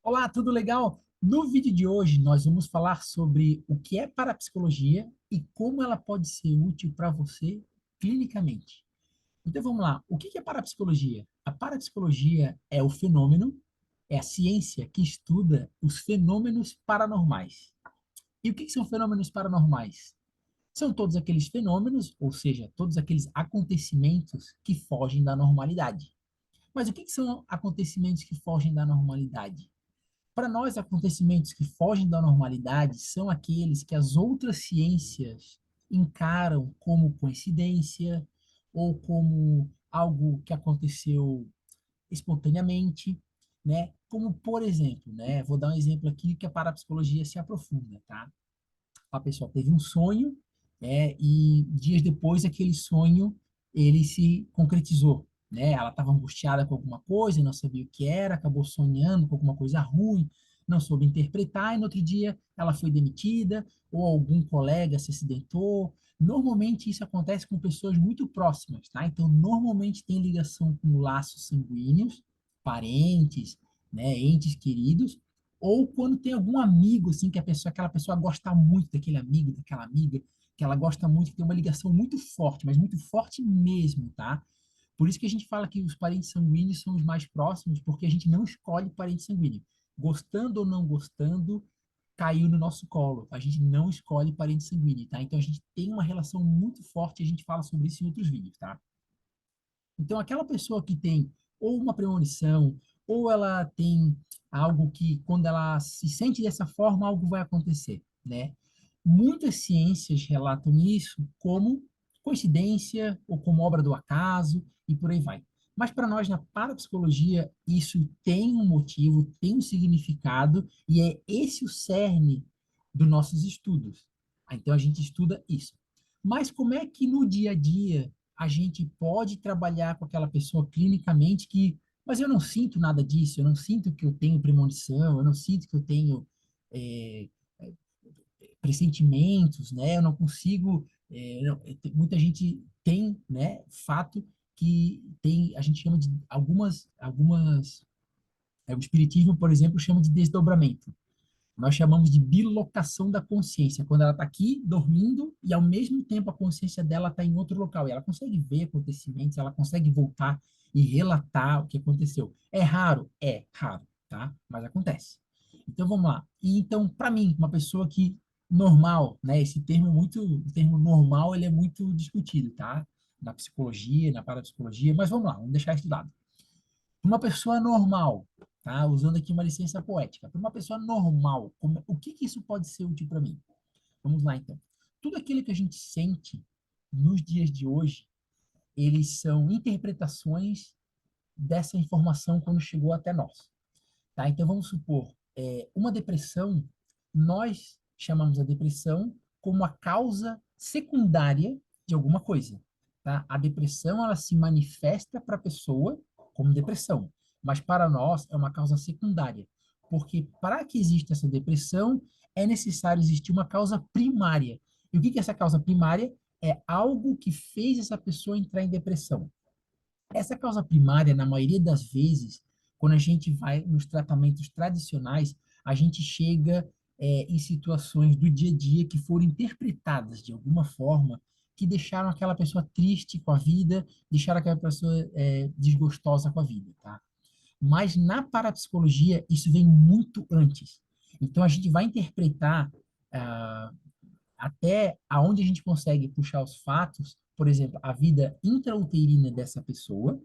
Olá, tudo legal? No vídeo de hoje, nós vamos falar sobre o que é parapsicologia e como ela pode ser útil para você clinicamente. Então vamos lá. O que é parapsicologia? A parapsicologia é o fenômeno, é a ciência que estuda os fenômenos paranormais. E o que são fenômenos paranormais? São todos aqueles fenômenos, ou seja, todos aqueles acontecimentos que fogem da normalidade. Mas o que são acontecimentos que fogem da normalidade? Para nós, acontecimentos que fogem da normalidade são aqueles que as outras ciências encaram como coincidência ou como algo que aconteceu espontaneamente, né? Como, por exemplo, né? Vou dar um exemplo aqui que a parapsicologia se aprofunda, tá? A pessoa teve um sonho, né? E dias depois aquele sonho ele se concretizou, né? Ela estava angustiada com alguma coisa, não sabia o que era, acabou sonhando com alguma coisa ruim, não soube interpretar e no outro dia ela foi demitida ou algum colega se acidentou. Normalmente isso acontece com pessoas muito próximas, tá? Então normalmente tem ligação com laços sanguíneos, parentes, né, entes queridos, ou quando tem algum amigo, assim, que a pessoa, aquela pessoa gosta muito daquele amigo, daquela amiga, que ela gosta muito, que tem uma ligação muito forte, mas muito forte mesmo, tá? Por isso que a gente fala que os parentes sanguíneos são os mais próximos, porque a gente não escolhe parente sanguíneo. Gostando ou não gostando, caiu no nosso colo. A gente não escolhe parente sanguíneo, tá? Então a gente tem uma relação muito forte, a gente fala sobre isso em outros vídeos, tá? Então, aquela pessoa que tem ou uma premonição, ou ela tem algo que, quando ela se sente dessa forma, algo vai acontecer, né? Muitas ciências relatam isso como coincidência ou como obra do acaso e por aí vai. Mas para nós, na parapsicologia, isso tem um motivo, tem um significado e é esse o cerne dos nossos estudos. Então, a gente estuda isso. Mas como é que no dia a dia a gente pode trabalhar com aquela pessoa clinicamente que, mas eu não sinto nada disso, eu não sinto que eu tenho premonição, eu não sinto que eu tenho é, pressentimentos, né? Eu não consigo, muita gente tem, né? Fato que tem, a gente chama de o espiritismo, por exemplo, chama de desdobramento. Nós chamamos de bilocação da consciência, quando ela está aqui dormindo e ao mesmo tempo a consciência dela está em outro local. E ela consegue ver acontecimentos, ela consegue voltar e relatar o que aconteceu. É raro? É raro, tá? Mas acontece. Então vamos lá. E então, para mim, uma pessoa que normal, né? Esse termo é muito, o termo normal, ele é muito discutido, tá? Na psicologia, na parapsicologia, mas vamos lá, vamos deixar isso de lado. Uma pessoa normal, tá? Usando aqui uma licença poética. Para uma pessoa normal, o que que isso pode ser útil para mim? Vamos lá, então. Tudo aquilo que a gente sente nos dias de hoje, eles são interpretações dessa informação quando chegou até nós, tá? Então, vamos supor, uma depressão, nós chamamos a depressão como a causa secundária de alguma coisa, tá? A depressão, ela se manifesta para a pessoa como depressão, mas para nós é uma causa secundária, porque para que exista essa depressão, é necessário existir uma causa primária. E o que que é essa causa primária? É algo que fez essa pessoa entrar em depressão. Essa causa primária, na maioria das vezes, quando a gente vai nos tratamentos tradicionais, a gente chega em situações do dia a dia que foram interpretadas de alguma forma, que deixaram aquela pessoa triste com a vida, deixaram aquela pessoa desgostosa com a vida, tá? Mas na parapsicologia, isso vem muito antes. Então, a gente vai interpretar ah, até aonde a gente consegue puxar os fatos, por exemplo, a vida intrauterina dessa pessoa,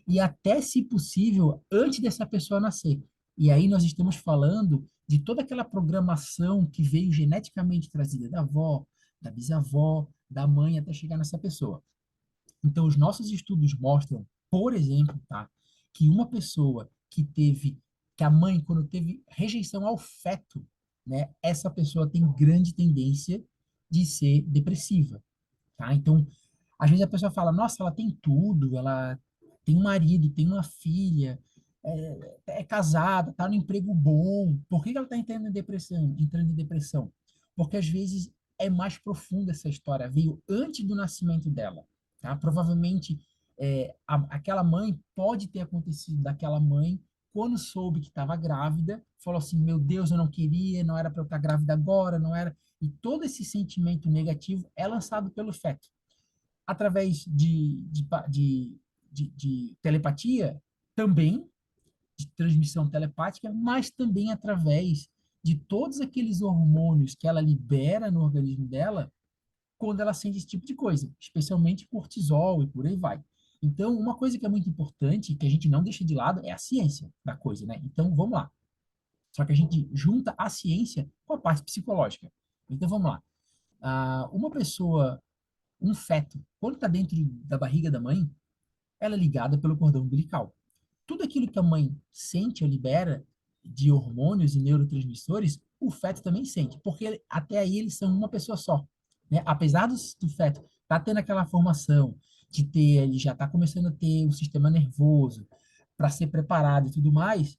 e até, se possível, antes dessa pessoa nascer. E aí nós estamos falando de toda aquela programação que veio geneticamente trazida da avó, da bisavó, da mãe, até chegar nessa pessoa. Então, os nossos estudos mostram, por exemplo, tá, que uma pessoa que teve, que a mãe, quando teve rejeição ao feto, né, essa pessoa tem grande tendência de ser depressiva, tá? Então, às vezes a pessoa fala, nossa, ela tem tudo, ela tem um marido, tem uma filha, é casada, está no emprego bom. Por que que ela está entrando em depressão? Entrando em depressão? Porque às vezes é mais profunda essa história, veio antes do nascimento dela, tá? Provavelmente aquela mãe pode ter acontecido daquela mãe quando soube que estava grávida, falou assim: meu Deus, eu não queria, não era para eu estar grávida agora, não era. E todo esse sentimento negativo é lançado pelo feto. Através de telepatia, também, de transmissão telepática, mas também através de todos aqueles hormônios que ela libera no organismo dela quando ela sente esse tipo de coisa, especialmente cortisol e por aí vai. Então, uma coisa que é muito importante, que a gente não deixa de lado, é a ciência da coisa, né? Então, vamos lá. Só que a gente junta a ciência com a parte psicológica. Então, vamos lá. Uma pessoa, um feto, quando está dentro da barriga da mãe, ela é ligada pelo cordão umbilical. Tudo aquilo que a mãe sente ou libera de hormônios e neurotransmissores, o feto também sente, porque até aí eles são uma pessoa só, né? Apesar do feto tá tendo aquela formação de ter, ele já está começando a ter um sistema nervoso para ser preparado e tudo mais,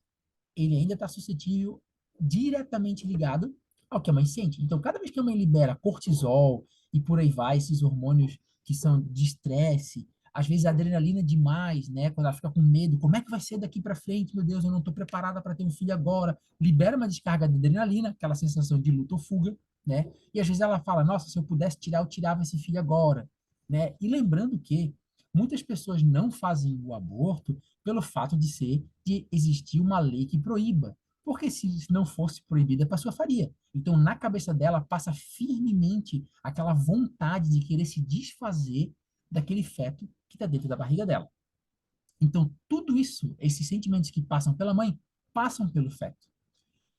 ele ainda está suscetível, diretamente ligado ao que a mãe sente. Então, cada vez que a mãe libera cortisol e por aí vai, esses hormônios que são de estresse, às vezes a adrenalina demais, né? Quando ela fica com medo, como é que vai ser daqui para frente? Meu Deus, eu não estou preparada para ter um filho agora. Libera uma descarga de adrenalina, aquela sensação de luta ou fuga, né? E às vezes ela fala: nossa, se eu pudesse tirar, eu tirava esse filho agora, né? E lembrando que muitas pessoas não fazem o aborto pelo fato de existir uma lei que proíba. Porque se não fosse proibida, a pessoa faria. Então, na cabeça dela, passa firmemente aquela vontade de querer se desfazer daquele feto que está dentro da barriga dela. Então, tudo isso, esses sentimentos que passam pela mãe, passam pelo feto.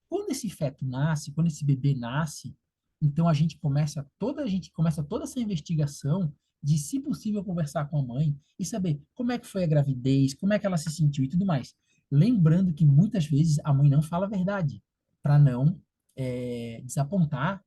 Quando esse feto nasce, quando esse bebê nasce, então a gente começa toda essa investigação de, se possível, conversar com a mãe e saber como é que foi a gravidez, como é que ela se sentiu e tudo mais. Lembrando que muitas vezes a mãe não fala a verdade, para não desapontar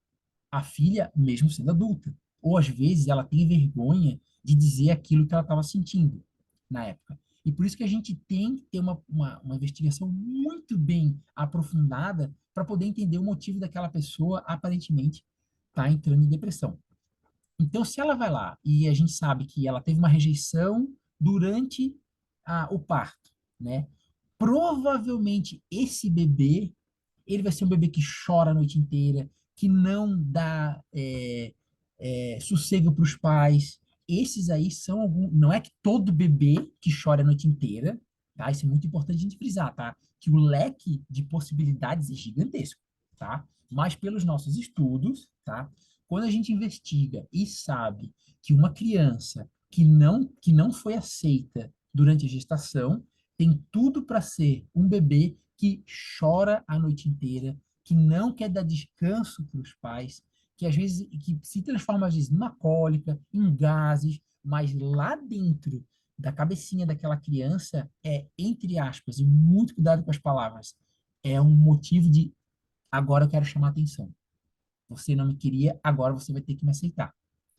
a filha, mesmo sendo adulta. Ou às vezes ela tem vergonha de dizer aquilo que ela estava sentindo na época. E por isso que a gente tem que ter uma investigação muito bem aprofundada para poder entender o motivo daquela pessoa aparentemente estar entrando em depressão. Então, se ela vai lá e a gente sabe que ela teve uma rejeição durante o parto, né? Provavelmente esse bebê, ele vai ser um bebê que chora a noite inteira, que não dá sossego para os pais. Esses aí são alguns. Não é que todo bebê que chora a noite inteira, tá? Isso é muito importante a gente frisar, tá? Que o leque de possibilidades é gigantesco, tá? Mas pelos nossos estudos, tá? Quando a gente investiga e sabe que uma criança que não foi aceita durante a gestação tem tudo para ser um bebê que chora a noite inteira, que não quer dar descanso para os pais, que às vezes que se transforma às vezes numa cólica, em gases, mas lá dentro da cabecinha daquela criança é, entre aspas, e muito cuidado com as palavras, é um motivo de agora eu quero chamar atenção. Você não me queria, agora você vai ter que me aceitar,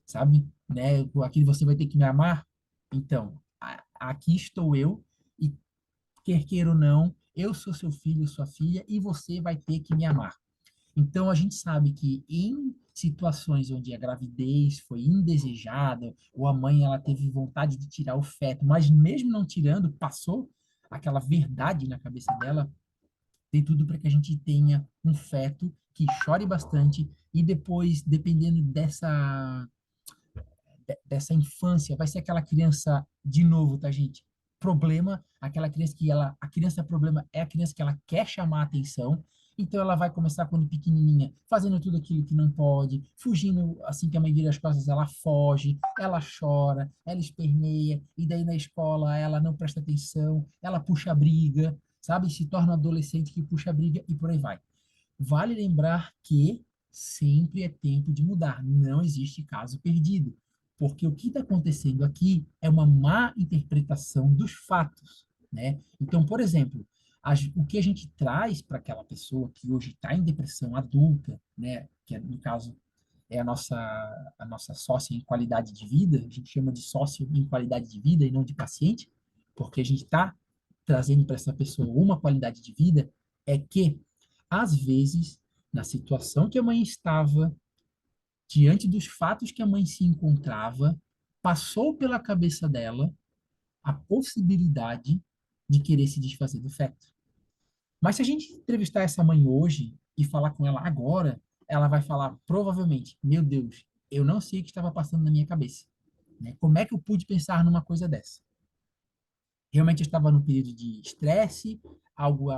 sabe? Né? Aqui você vai ter que me amar. Então, aqui estou eu e quer queira ou não, eu sou seu filho, sua filha, e você vai ter que me amar. Então, a gente sabe que em situações onde a gravidez foi indesejada, ou a mãe ela teve vontade de tirar o feto, mas mesmo não tirando, passou aquela verdade na cabeça dela, tem tudo para que a gente tenha um feto que chore bastante e depois, dependendo dessa infância, vai ser aquela criança, de novo, tá, gente? Problema, aquela criança a criança problema é a criança que ela quer chamar a atenção, então ela vai começar quando pequenininha, fazendo tudo aquilo que não pode, fugindo assim que a mãe vira as costas, ela foge, ela chora, ela esperneia, e daí na escola ela não presta atenção, ela puxa a briga, sabe? Se torna um adolescente que puxa a briga e por aí vai. Vale lembrar que sempre é tempo de mudar, não existe caso perdido, porque o que está acontecendo aqui é uma má interpretação dos fatos, né? Então, por exemplo, o que a gente traz para aquela pessoa que hoje está em depressão adulta, né? Que no caso é a nossa sócia em qualidade de vida, a gente chama de sócio em qualidade de vida e não de paciente, porque a gente está trazendo para essa pessoa uma qualidade de vida, é que às vezes, na situação que a mãe estava, diante dos fatos que a mãe se encontrava, passou pela cabeça dela a possibilidade de querer se desfazer do feto. Mas se a gente entrevistar essa mãe hoje e falar com ela agora, ela vai falar provavelmente: Meu Deus, eu não sei o que estava passando na minha cabeça, né? Como é que eu pude pensar numa coisa dessa? Realmente eu estava num período de estresse, algo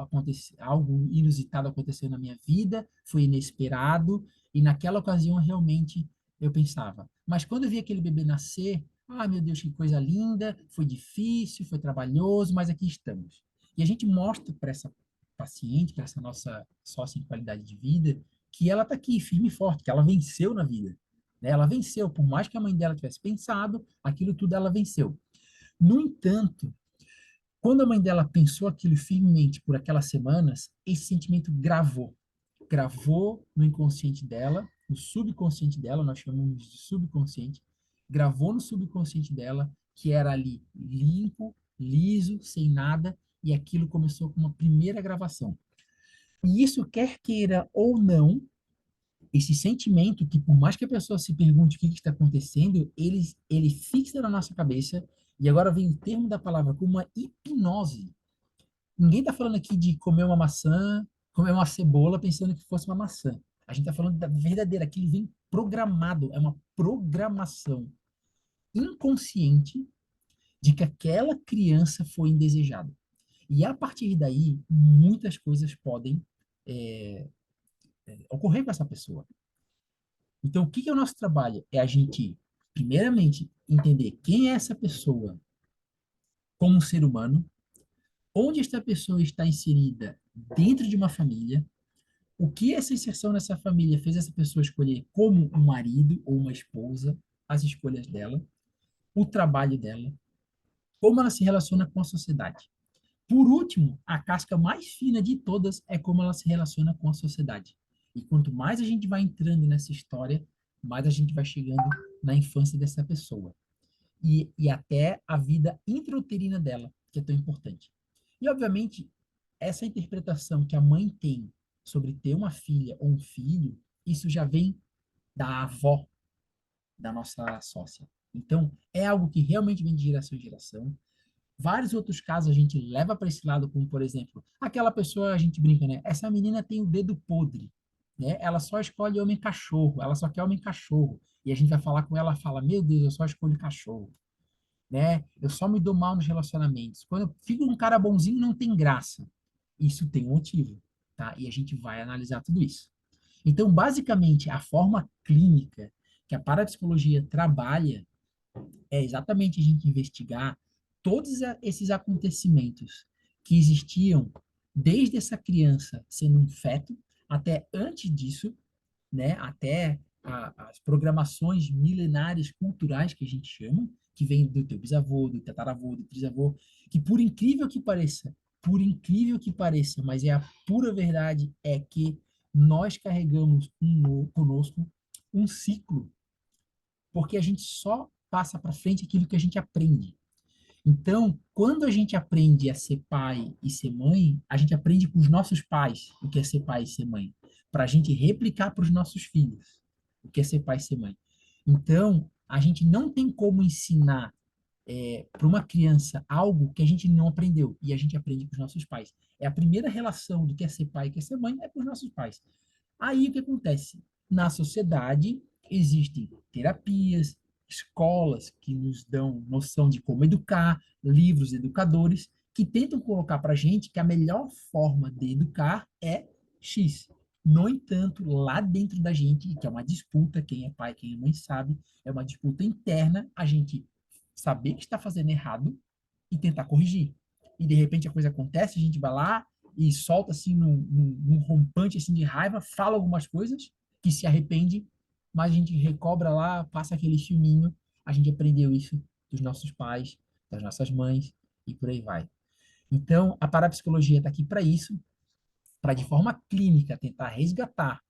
inusitado aconteceu na minha vida, foi inesperado, e naquela ocasião realmente eu pensava. Mas quando eu vi aquele bebê nascer, ah, meu Deus, que coisa linda, foi difícil, foi trabalhoso, mas aqui estamos. E a gente mostra para essa paciente, para essa nossa sócia em qualidade de vida, que ela está aqui, firme e forte, que ela venceu na vida, né? Ela venceu, por mais que a mãe dela tivesse pensado, aquilo tudo ela venceu. No entanto, quando a mãe dela pensou aquilo firmemente por aquelas semanas, esse sentimento gravou no inconsciente dela, no subconsciente dela, nós chamamos de subconsciente, gravou no subconsciente dela que era ali limpo, liso, sem nada, e aquilo começou com uma primeira gravação. E isso, quer queira ou não, esse sentimento que, por mais que a pessoa se pergunte o que está acontecendo, ele fixa na nossa cabeça, e agora vem o termo da palavra, como uma hipnose. Ninguém está falando aqui de comer uma maçã, comer uma cebola pensando que fosse uma maçã. A gente está falando da verdadeira, aquilo vem programado, é uma programação inconsciente de que aquela criança foi indesejada. E a partir daí, muitas coisas podem é, ocorrer com essa pessoa. Então, o que que é o nosso trabalho? É a gente, primeiramente, entender quem é essa pessoa como um ser humano, onde esta pessoa está inserida dentro de uma família, o que essa inserção nessa família fez essa pessoa escolher como um marido ou uma esposa, as escolhas dela, o trabalho dela, como ela se relaciona com a sociedade. Por último, a casca mais fina de todas é como ela se relaciona com a sociedade. E quanto mais a gente vai entrando nessa história, mais a gente vai chegando na infância dessa pessoa. E até a vida intrauterina dela, que é tão importante. E, obviamente, essa interpretação que a mãe tem sobre ter uma filha ou um filho, isso já vem da avó da nossa sócia. Então, é algo que realmente vem de geração em geração. Vários outros casos a gente leva para esse lado, como, por exemplo, aquela pessoa, a gente brinca, né? Essa menina tem o dedo podre, né? Ela só escolhe homem-cachorro, ela só quer homem-cachorro. E a gente vai falar com ela, ela fala, meu Deus, eu só escolho cachorro, né? Eu só me dou mal nos relacionamentos. Quando eu fico um cara bonzinho, não tem graça. Isso tem um motivo, tá? E a gente vai analisar tudo isso. Então, basicamente, a forma clínica que a parapsicologia trabalha é exatamente a gente investigar todos esses acontecimentos que existiam desde essa criança sendo um feto até antes disso, né, até as programações milenares culturais que a gente chama, que vem do teu bisavô, do tataravô, do trisavô, que por incrível que pareça, mas é a pura verdade, é que nós carregamos conosco um ciclo, porque a gente só passa para frente aquilo que a gente aprende. Então, quando a gente aprende a ser pai e ser mãe, a gente aprende com os nossos pais o que é ser pai e ser mãe, para a gente replicar para os nossos filhos o que é ser pai e ser mãe. Então, a gente não tem como ensinar para uma criança algo que a gente não aprendeu e a gente aprende com os nossos pais. É a primeira relação do que é ser pai e que é ser mãe é com os nossos pais. Aí o que acontece? Na sociedade existem terapias, escolas que nos dão noção de como educar, livros educadores que tentam colocar para a gente que a melhor forma de educar é X. No entanto, lá dentro da gente, que é uma disputa, quem é pai, quem é mãe sabe, é uma disputa interna, a gente saber que está fazendo errado e tentar corrigir. E de repente a coisa acontece, a gente vai lá e solta assim num rompante assim de raiva, fala algumas coisas que se arrepende, mas a gente recobra lá, passa aquele filminho, a gente aprendeu isso dos nossos pais, das nossas mães e por aí vai. Então, a parapsicologia está aqui para isso, para de forma clínica tentar resgatar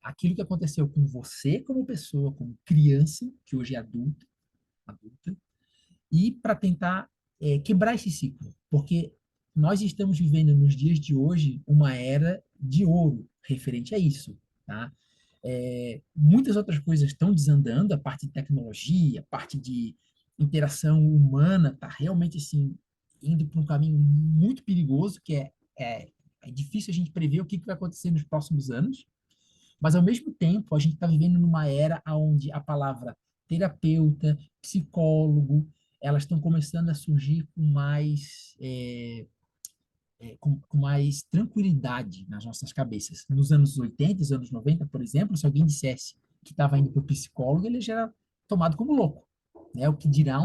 aquilo que aconteceu com você como pessoa, como criança, que hoje é adulta, e para tentar quebrar esse ciclo, porque nós estamos vivendo nos dias de hoje uma era de ouro referente a isso, tá? Muitas outras coisas estão desandando, a parte de tecnologia, a parte de interação humana está realmente assim indo para um caminho muito perigoso, que é É difícil a gente prever o que vai acontecer nos próximos anos, mas, ao mesmo tempo, a gente está vivendo numa era onde a palavra terapeuta, psicólogo, elas estão começando a surgir com mais, com mais tranquilidade nas nossas cabeças. Nos anos 80, nos anos 90, por exemplo, se alguém dissesse que estava indo para o psicólogo, ele já era tomado como louco, né? O que dirá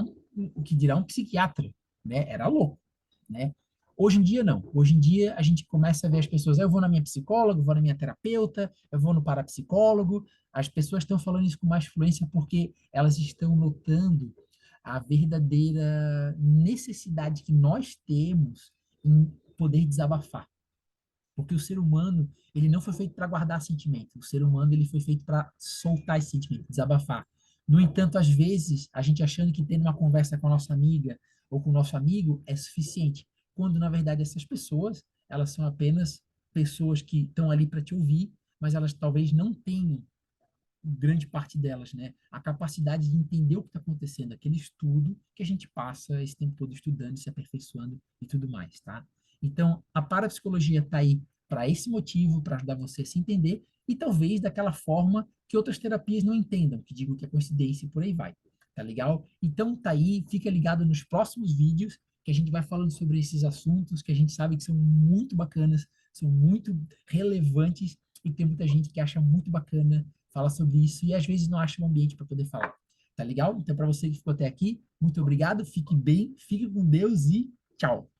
um psiquiatra, né? Era louco, né? Hoje em dia, não. Hoje em dia, a gente começa a ver as pessoas, eu vou na minha psicóloga, eu vou na minha terapeuta, eu vou no parapsicólogo. As pessoas estão falando isso com mais fluência porque elas estão notando a verdadeira necessidade que nós temos em poder desabafar. Porque o ser humano, ele não foi feito para guardar sentimento. O ser humano, ele foi feito para soltar esse sentimento, desabafar. No entanto, às vezes, a gente achando que tendo uma conversa com a nossa amiga ou com o nosso amigo é suficiente, quando na verdade essas pessoas, elas são apenas pessoas que estão ali para te ouvir, mas elas talvez não tenham, grande parte delas, né, a capacidade de entender o que está acontecendo, aquele estudo que a gente passa esse tempo todo estudando, se aperfeiçoando e tudo mais, tá? Então, a parapsicologia está aí para esse motivo, para ajudar você a se entender e talvez daquela forma que outras terapias não entendam, que digam que é coincidência e por aí vai, tá legal? Então, tá aí, fica ligado nos próximos vídeos que a gente vai falando sobre esses assuntos que a gente sabe que são muito bacanas, são muito relevantes e tem muita gente que acha muito bacana falar sobre isso e às vezes não acha um ambiente para poder falar. Tá legal? Então, para você que ficou até aqui, muito obrigado, fique bem, fique com Deus e tchau.